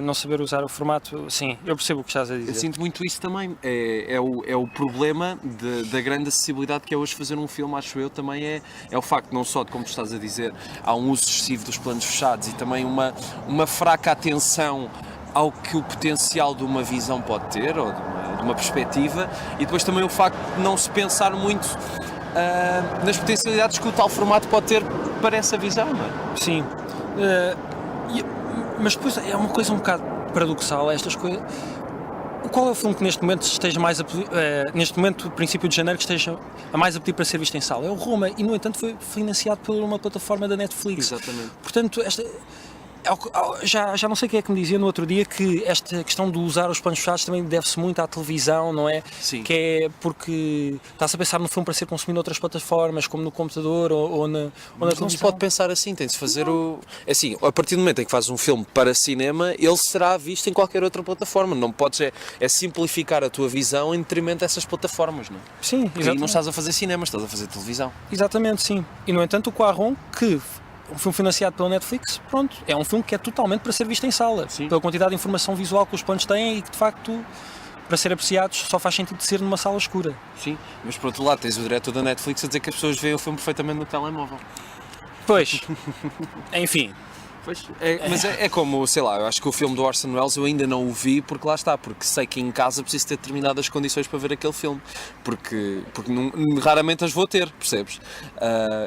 não saber usar o formato, sim, eu percebo o que estás a dizer. Eu sinto muito isso também, é o problema da grande acessibilidade que é hoje fazer um filme, acho eu, também é o facto, não só de como tu estás a dizer, há um uso excessivo dos planos fechados e também uma fraca atenção ao que o potencial de uma visão pode ter, ou de uma perspectiva, e depois também o facto de não se pensar muito nas potencialidades que o tal formato pode ter para essa visão, não é? Sim, mas depois é uma coisa um bocado paradoxal, estas coisas. Qual é o filme que neste momento esteja mais neste momento, princípio de janeiro, que esteja a mais a pedir para ser visto em sala? É o Roma, e no entanto foi financiado por uma plataforma da Netflix. Exatamente. Portanto, já não sei quem é que me dizia no outro dia que esta questão de usar os planos fechados também deve-se muito à televisão, não é? Sim. Que é porque está-se a pensar no filme para ser consumido noutras plataformas, como no computador ou na televisão. Não se pode pensar assim, tem de se fazer É assim, a partir do momento em que fazes um filme para cinema, ele será visto em qualquer outra plataforma. Não podes simplificar a tua visão em detrimento dessas plataformas, não é? Sim, exatamente. exatamente. E não estás a fazer cinema, estás a fazer televisão. Exatamente, sim. E no entanto o Cuarón, que um filme financiado pela Netflix, pronto, é um filme que é totalmente para ser visto em sala, sim, pela quantidade de informação visual que os planos têm e que de facto, para ser apreciados, só faz sentido de ser numa sala escura. Sim, mas por outro lado tens o diretor da Netflix a dizer que as pessoas veem o filme perfeitamente no telemóvel. Pois, enfim. Mas é como, sei lá, eu acho que o filme do Orson Welles eu ainda não o vi porque lá está, porque sei que em casa preciso ter determinadas condições para ver aquele filme, porque raramente as vou ter, percebes?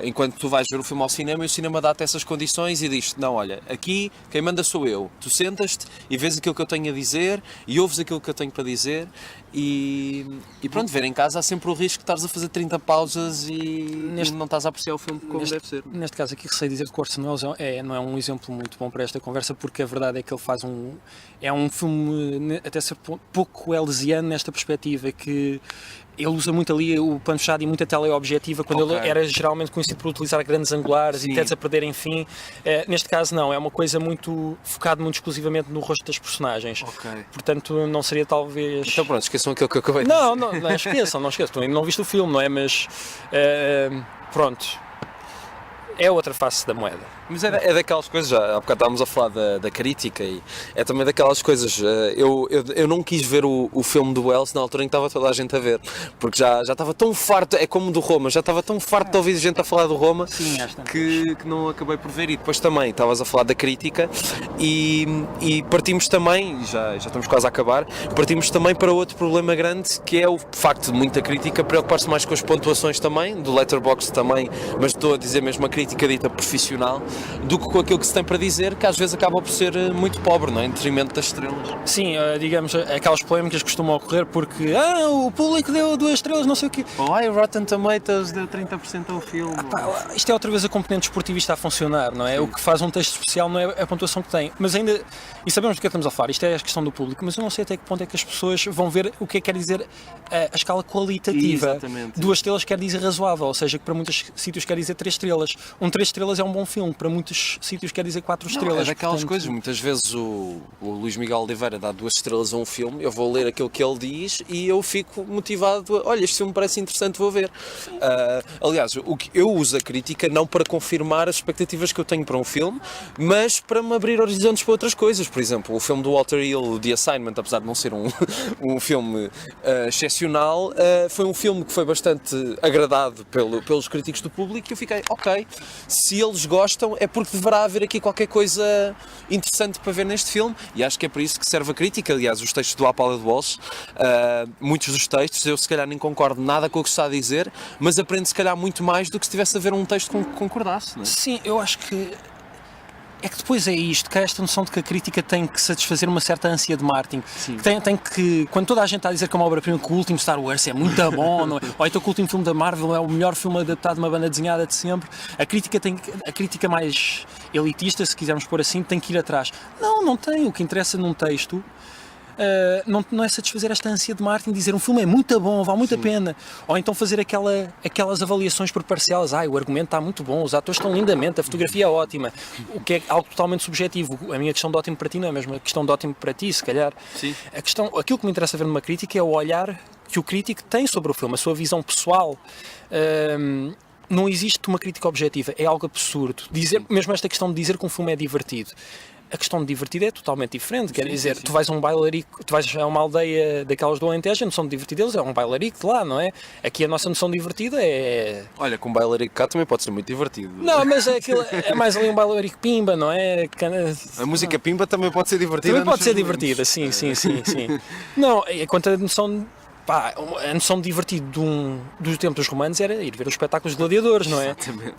Enquanto tu vais ver o filme ao cinema e o cinema dá-te essas condições e diz-te, não, olha, aqui quem manda sou eu, tu sentas-te e vês aquilo que eu tenho a dizer e ouves aquilo que eu tenho para dizer e pronto, ver em casa há sempre o risco de estares a fazer 30 pausas e não estás a apreciar o filme como deve ser. Neste caso aqui sei dizer que o Orson Welles não é um exemplo muito bom para esta conversa, porque a verdade é que ele faz é um filme até ser pouco elesiano nesta perspectiva, que ele usa muito ali o plano fechado e muita teleobjetiva, quando ele era geralmente conhecido por utilizar grandes angulares. Sim. E tedes a perder, enfim. Neste caso não, é uma coisa muito focada muito exclusivamente no rosto das personagens. Portanto não seria talvez... Então pronto, esqueçam aquilo que eu acabei de dizer. Não esqueçam, tu ainda não viste o filme, não é? Mas pronto, é outra face da moeda. Mas é daquelas coisas, já há bocado estávamos a falar da crítica e é também daquelas coisas, eu não quis ver o filme do Welles na altura em que estava toda a gente a ver, porque já estava tão farto, é como do Roma, já estava tão farto de ouvir gente a falar do Roma. Sim, que não acabei por ver. E depois também estavas a falar da crítica e partimos também, já estamos quase a acabar, partimos também para outro problema grande, que é o facto de muita crítica preocupar-se mais com as pontuações também, do Letterboxd também, mas estou a dizer mesmo a crítica dita profissional, do que com aquilo que se tem para dizer, que às vezes acaba por ser muito pobre, não é? Em detrimento das estrelas. Sim, digamos, aquelas polémicas costumam ocorrer porque o público deu 2 estrelas, não sei o quê. O Rotten Tomatoes deu 30% ao filme. Isto é outra vez a componente esportivista a funcionar, não é? Sim. O que faz um texto especial não é a pontuação que tem, mas ainda, e sabemos do que estamos a falar, isto é a questão do público, mas eu não sei até que ponto é que as pessoas vão ver o que é que quer dizer a escala qualitativa. Exatamente. 2 estrelas quer dizer razoável, ou seja, que para muitos sítios quer dizer 3 estrelas. 3 estrelas é um bom filme, para muitos sítios quer dizer 4 estrelas. É daquelas coisas, muitas vezes o Luís Miguel Oliveira dá 2 estrelas a um filme, eu vou ler aquilo que ele diz e eu fico motivado, olha, este filme parece interessante, vou ver. Aliás, eu uso a crítica não para confirmar as expectativas que eu tenho para um filme, mas para me abrir horizontes para outras coisas. Por exemplo, o filme do Walter Hill, The Assignment, apesar de não ser um filme excepcional, foi um filme que foi bastante agradado pelos críticos do público e eu fiquei, ok, se eles gostam é porque deverá haver aqui qualquer coisa interessante para ver neste filme, e acho que é para isso que serve a crítica. Aliás, os textos do Apala de Walsh, muitos dos textos, eu se calhar nem concordo nada com o que está a dizer, mas aprendo se calhar muito mais do que se estivesse a ver um texto que concordasse, não é? Sim, eu acho que é que depois é isto, que há esta noção de que a crítica tem que satisfazer uma certa ânsia de marketing. Tem que, quando toda a gente está a dizer que é uma obra-prima, que o último Star Wars é muito bom, não é? Ou então que o último filme da Marvel é o melhor filme adaptado de uma banda desenhada de sempre, a crítica mais elitista, se quisermos pôr assim, tem que ir atrás. Não tem. O que interessa num texto não é satisfazer esta ânsia de marketing, dizer um filme é muito bom, vale muito a pena, ou então fazer aquelas avaliações por parcelas, o argumento está muito bom, os atores estão lindamente, a fotografia é ótima, o que é algo totalmente subjetivo. A minha questão de ótimo para ti não é mesmo a questão de ótimo para ti, se calhar. Sim. Aquilo que me interessa ver numa crítica é o olhar que o crítico tem sobre o filme, a sua visão pessoal. Não existe uma crítica objetiva, é algo absurdo. Mesmo esta questão de dizer que um filme é divertido. A questão de divertido é totalmente diferente, quer dizer, tu vais a um bailarico, tu vais a uma aldeia daquelas do Alentejo, a noção de divertido deles é um bailarico de lá, não é? Aqui a nossa noção de divertida é... Olha, com um bailarico cá também pode ser muito divertido. Não, mas é mais ali um bailarico pimba, não é? A música pimba também pode ser divertida. Também pode ser divertida, sim. Não, quanto à noção... a noção de divertido do tempo dos romanos era ir ver os espetáculos de gladiadores, não é? Exatamente.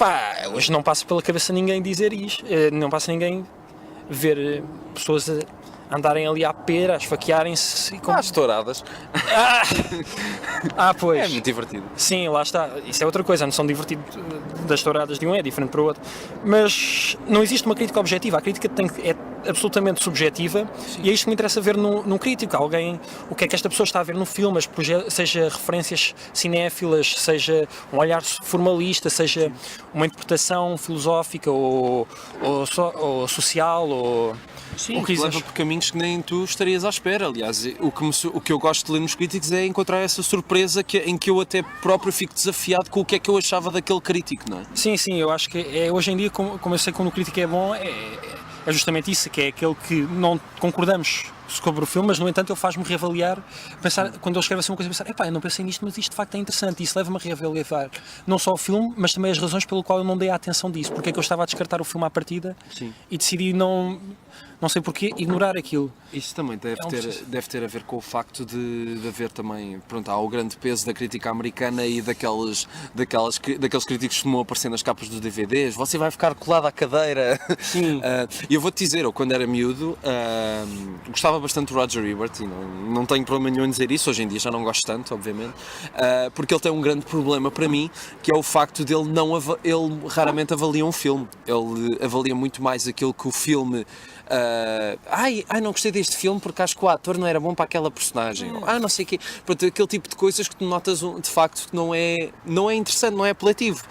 Hoje não passa pela cabeça ninguém dizer isto, não passa ninguém ver pessoas andarem ali à pera, a esfaquearem-se. Às touradas. Pois. É muito divertido. Sim, lá está. Isso é outra coisa. A noção divertida das touradas de um é diferente para o outro. Mas não existe uma crítica objetiva. A crítica é absolutamente subjetiva. Sim. E é isto que me interessa ver num crítico. O que é que esta pessoa está a ver no filme, seja referências cinéfilas, seja um olhar formalista, seja uma interpretação filosófica ou social, ou... Sim, o que leva por caminhos que nem tu estarias à espera. Aliás, o que eu gosto de ler nos críticos é encontrar essa surpresa em que eu até próprio fico desafiado com o que é que eu achava daquele crítico, não é? Sim, eu acho que hoje em dia, como eu sei quando o crítico é bom, é justamente isso, que é aquele que não concordamos sobre o filme, mas no entanto ele faz-me reavaliar, pensar, quando ele escreve assim uma coisa, pensar, eu não pensei nisto, mas isto de facto é interessante, e isso leva-me a reavaliar não só o filme, mas também as razões pelo qual eu não dei a atenção disso, porque é que eu estava a descartar o filme à partida. Sim. E decidi não sei porquê, ignorar aquilo. Isso também deve ter a ver com o facto de haver também, há o grande peso da crítica americana e daqueles críticos que tomam aparecer nas capas dos DVDs, você vai ficar colado à cadeira. Sim. E eu vou-te dizer, eu quando era miúdo, gostava bastante do Roger Ebert, e não tenho problema nenhum em dizer isso, hoje em dia já não gosto tanto, obviamente, porque ele tem um grande problema para mim, que é o facto de ele raramente avalia um filme, ele avalia muito mais aquilo que o filme... não gostei deste filme porque acho que o ator não era bom para aquela personagem. Não sei o quê. Pronto, aquele tipo de coisas que tu notas de facto que não é interessante, não é apelativo.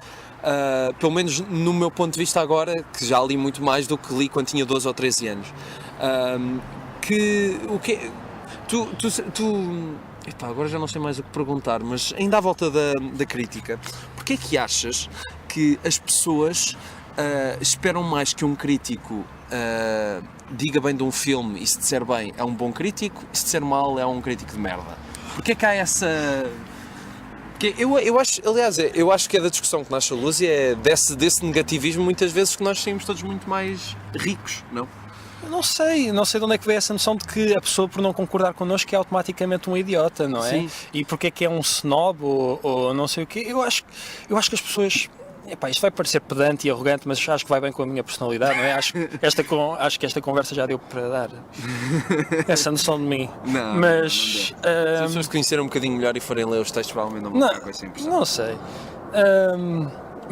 Pelo menos no meu ponto de vista agora, que já li muito mais do que li quando tinha 12 ou 13 anos. Agora já não sei mais o que perguntar, mas ainda à volta da crítica, porque é que achas que as pessoas esperam mais que um crítico diga bem de um filme, e se disser bem é um bom crítico, e se disser mal é um crítico de merda? Porque é que há essa... Porque eu acho que é da discussão que nasce a luz, e é desse negativismo muitas vezes que nós saímos todos muito mais ricos, não? Não sei de onde é que veio essa noção de que a pessoa, por não concordar connosco, é automaticamente um idiota, não é? Sim. E porque é que é um snob ou não sei o quê. Eu acho que as pessoas... isto vai parecer pedante e arrogante, mas acho que vai bem com a minha personalidade, não é? Acho que esta conversa já deu para dar essa noção de mim. Não, mas... Se as pessoas te conhecerem um bocadinho melhor e forem ler os textos, provavelmente não vão ficar com essa impressão. Não sei.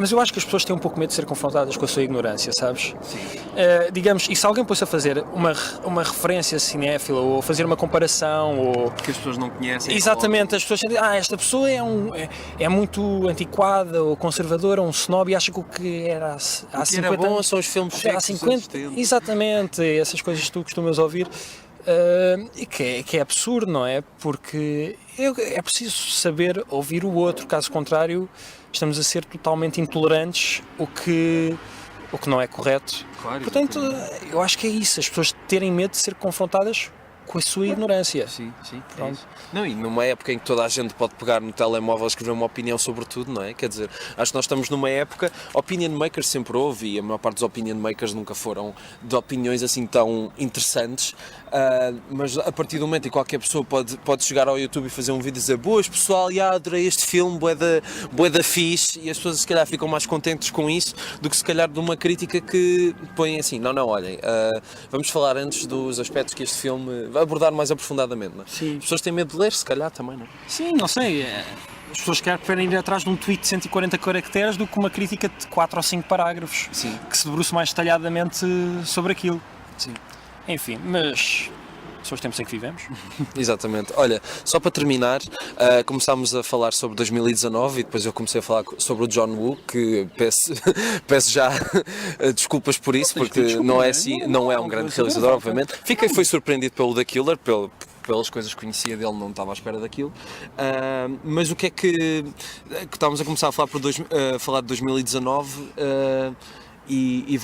Mas eu acho que as pessoas têm um pouco medo de ser confrontadas com a sua ignorância, sabes? Sim. Digamos, e se alguém pôs a fazer uma referência cinéfila, ou fazer uma comparação, ou... Que as pessoas não conhecem. Exatamente, as pessoas dizem, esta pessoa é muito antiquada, ou conservadora, um snob, e acha que o que era há 50 era bom são os filmes há 50. Exatamente, essas coisas que tu costumas ouvir. E que é absurdo, não é? Porque é preciso saber ouvir o outro, caso contrário estamos a ser totalmente intolerantes, o que não é correto. Claro, portanto, eu acho que é isso, as pessoas terem medo de ser confrontadas com a sua ignorância. Sim, sim. Pronto. É isso. Não, e numa época em que toda a gente pode pegar no telemóvel e escrever uma opinião sobre tudo, não é? Quer dizer, acho que nós estamos numa época, opinion makers sempre houve, e a maior parte dos opinion makers nunca foram de opiniões assim tão interessantes, mas a partir do momento em que qualquer pessoa pode chegar ao YouTube e fazer um vídeo e dizer boas pessoal, adorei este filme, bué da fixe, e as pessoas se calhar ficam mais contentes com isso do que se calhar de uma crítica que põe assim, não, olhem, vamos falar antes dos aspectos que este filme vai abordar mais aprofundadamente, não é? Sim. As pessoas têm medo de ler, se calhar também, não é? Sim, não sei. As pessoas querem preferem ir atrás de um tweet de 140 caracteres do que uma crítica de 4 ou 5 parágrafos. Sim. Que se debruce mais detalhadamente sobre aquilo. Sim. Enfim, mas são os tempos em que vivemos. Exatamente. Olha, só para terminar, começámos a falar sobre 2019 e depois eu comecei a falar sobre o John Woo, que peço já desculpas por isso, porque não é assim, não é um grande realizador, obviamente. Foi surpreendido pelo The Killer, pelas coisas que conhecia dele, não estava à espera daquilo. Mas o que é que estávamos a começar a falar, falar de 2019 e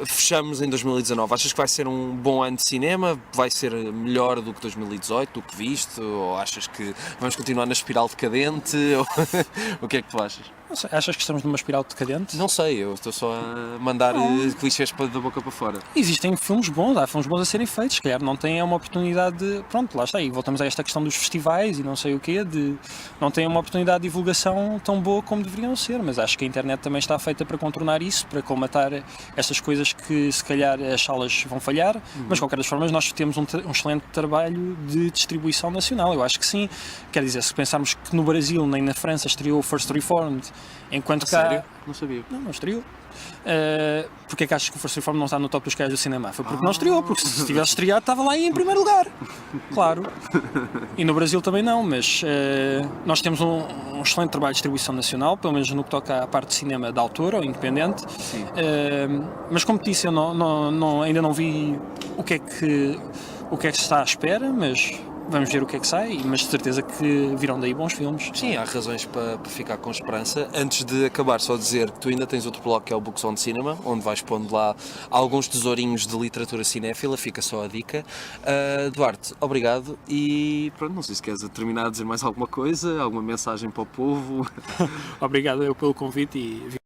fechamos em 2019. Achas que vai ser um bom ano de cinema? Vai ser melhor do que 2018, do que viste? Ou achas que vamos continuar na espiral decadente? O que é que tu achas? Não sei, achas que estamos numa espiral decadente? Não sei, eu estou só a mandar clichês da boca para fora. Existem filmes bons, há filmes bons a serem feitos, se calhar não têm uma oportunidade de... Pronto, lá está, e voltamos a esta questão dos festivais e não sei o quê, de não têm uma oportunidade de divulgação tão boa como deveriam ser, mas acho que a internet também está feita para contornar isso, para colmatar estas coisas que se calhar as salas vão falhar, mas de qualquer das formas nós temos um excelente trabalho de distribuição nacional, eu acho que sim. Quer dizer, se pensarmos que no Brasil nem na França estreou o First Reformed, enquanto cá... Sério? Não sabia. Não estreou. Porque é que achas que o First Reformed não está no top dos canais do cinema? Foi porque não estreou, porque se tivesse estreado estava lá em primeiro lugar. Claro. E no Brasil também não, mas nós temos um excelente trabalho de distribuição nacional, pelo menos no que toca à parte de cinema de autor ou independente. Mas como te disse, eu ainda não vi o que é que se está à espera, mas... Vamos ver o que é que sai, mas de certeza que virão daí bons filmes. Sim, há razões para ficar com esperança. Antes de acabar, só dizer que tu ainda tens outro blog que é o Books on Cinema, onde vais pondo lá alguns tesourinhos de literatura cinéfila, fica só a dica. Duarte, obrigado e pronto, não sei se queres terminar a dizer mais alguma coisa, alguma mensagem para o povo. Obrigado eu pelo convite e